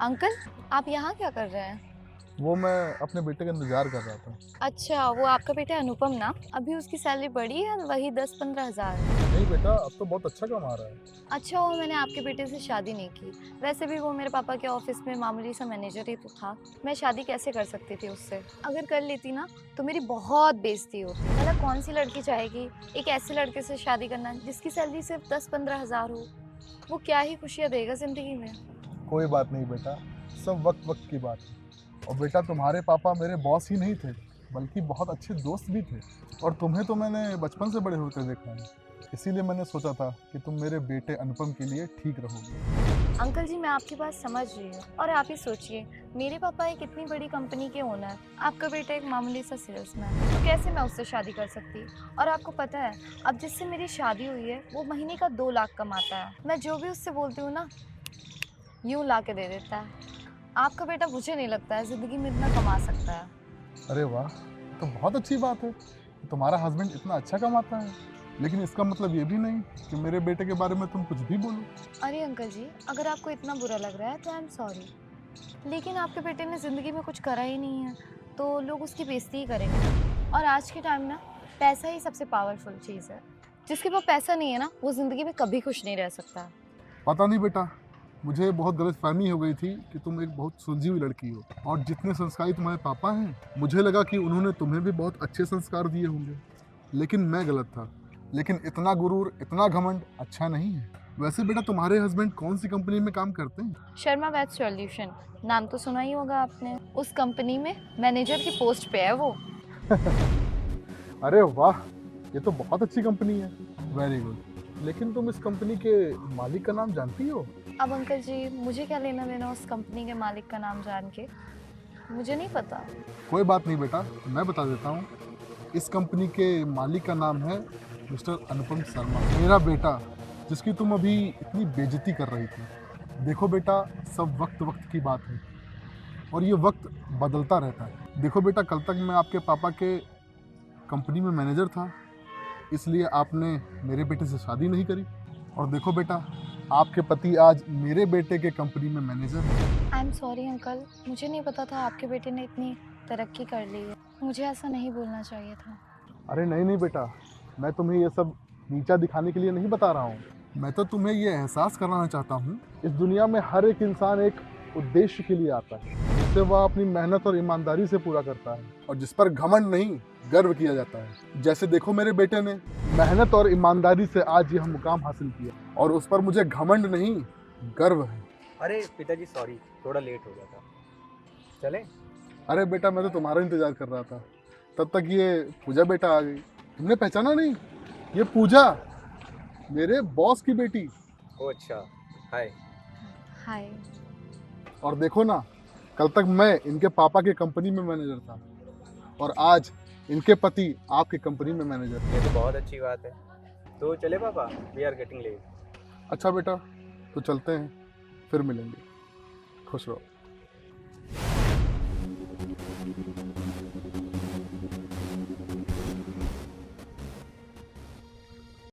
Uncle, आप यहाँ क्या कर रहे हैं? वो मैं अपने बेटे का इंतजार कर रहा था। अच्छा, वो आपका बेटा अनुपम ना? अभी उसकी सैलरी बढ़ी है वही 10-15 हज़ार। नहीं बेटा, अब तो बहुत अच्छा कमा रहा है। अच्छा हुआ मैंने आपके बेटे से शादी नहीं की। वैसे भी वो मेरे पापा के ऑफिस में मामूली सा मैनेजर ही तो था। मैं शादी कैसे कर सकती थी उससे? अगर कर लेती ना तो मेरी बहुत बेइज्जती होती। भला कौन सी लड़की चाहेगी एक ऐसे लड़के से शादी करना जिसकी सैलरी सिर्फ 10-15 हज़ार हो? वो क्या ही खुशियाँ देगा जिंदगी में। कोई बात नहीं बेटा, सब वक्त वक्त की बात है। और बेटा, तुम्हारे पापा मेरे बॉस ही नहीं थे, बल्कि बहुत अच्छे दोस्त भी थे। और तुम्हें तो मैंने बचपन से बड़े होते देखा है। इसीलिए मैंने सोचा था कि तुम मेरे बेटे अनुपम के लिए ठीक रहोगे। अंकल जी, मैं आपकी बात समझ रही हूँ और आप ही सोचिए, मेरे पापा एक इतनी बड़ी कंपनी के ओनर, आपका बेटा एक मामूली सा सेल्समैन, तो कैसे मैं उससे शादी कर सकती? और आपको पता है, अब जिससे मेरी शादी हुई है वो महीने का 2 लाख कमाता है। मैं जो भी उससे बोलती हूँ ना, यूं ला के दे देता है। आपका बेटा मुझे नहीं लगता है जिंदगी में इतना कमा सकता है। अरे वाह, तो बहुत अच्छी बात है कि तुम्हारा हस्बैंड इतना अच्छा कमाता है। लेकिन इसका मतलब ये भी नहीं कि मेरे बेटे के बारे में तुम कुछ भी बोलो। अरे अंकल जी, अगर आपको इतना बुरा लग रहा है तो आई एम सॉरी, लेकिन आपके बेटे ने ज़िंदगी में कुछ करा ही नहीं है, तो लोग उसकी बेइज़्ज़ती ही करेंगे। और आज के टाइम ना, पैसा ही सबसे पावरफुल चीज़ है। जिसके पास पैसा नहीं है ना, वो ज़िंदगी में कभी खुश नहीं रह सकता। पता नहीं बेटा, मुझे बहुत गलतफहमी हो गई थी कि तुम एक बहुत सुलझी हुई लड़की हो। और जितने संस्कारी तुम्हारे पापा हैं, मुझे लगा कि उन्होंने तुम्हें भी बहुत अच्छे संस्कार दिए होंगे। लेकिन मैं गलत था। लेकिन इतना गुरूर, इतना घमंड अच्छा नहीं है। वैसे बेटा, तुम्हारे हस्बैंड कौन सी कंपनी में काम करते हैं? शर्मा वेब सॉल्यूशन, नाम तो सुना ही होगा आपने। उस कंपनी में मैनेजर की पोस्ट पे है वो। अरे वाह, ये तो बहुत अच्छी कंपनी है। Very good. लेकिन तुम इस कंपनी के मालिक का नाम जानती हो? अब अंकल जी, मुझे क्या लेना देना उस कंपनी के मालिक का नाम जान के? मुझे नहीं पता। कोई बात नहीं बेटा, मैं बता देता हूँ। इस कंपनी के मालिक का नाम है मिस्टर अनुपम शर्मा, मेरा बेटा, जिसकी तुम अभी इतनी बेइज्जती कर रही थी। देखो बेटा, सब वक्त वक्त की बात है और ये वक्त बदलता रहता है। देखो बेटा, कल तक मैं आपके पापा के कंपनी में मैनेजर था, इसलिए आपने मेरे बेटे से शादी नहीं करी। और देखो बेटा, आपके पति आज मेरे बेटे के कंपनी में मैनेजर हैं। आई एम सॉरी अंकल, मुझे नहीं पता था आपके बेटे ने इतनी तरक्की कर ली है। मुझे ऐसा नहीं बोलना चाहिए था। अरे नहीं नहीं बेटा, मैं तुम्हें ये सब नीचा दिखाने के लिए नहीं बता रहा हूँ। मैं तो तुम्हें ये एहसास कराना चाहता हूँ, इस दुनिया में हर एक इंसान एक उद्देश्य के लिए आता है, जिससे वह अपनी मेहनत और ईमानदारी से पूरा करता है, और जिस पर घमंड नहीं, गर्व किया जाता है। जैसे देखो, मेरे बेटे ने मेहनत और ईमानदारी से आज यह मुकाम हासिल किया, और उस पर मुझे घमंड नहीं, गर्व है। अरे पिताजी सॉरी, थोड़ा लेट हो गया था। चलें? अरे बेटा, मैं तो तुम्हारा इंतजार कर रहा था, तब तक ये पूजा बेटा आ गई। तुमने पहचाना नहीं? ये पूजा, मेरे बॉस की बेटी। ओह अच्छा, हाय। हाय। और देखो ना, कल तक मैं इनके पापा के कंपनी में मैनेजर था, और आज इनके पति आपके कंपनी में मैनेजर हैं। ये तो बहुत अच्छी बात है। तो चले पापा, वी आर गेटिंग लेट। अच्छा बेटा, तो चलते हैं, फिर मिलेंगे। खुश रहो।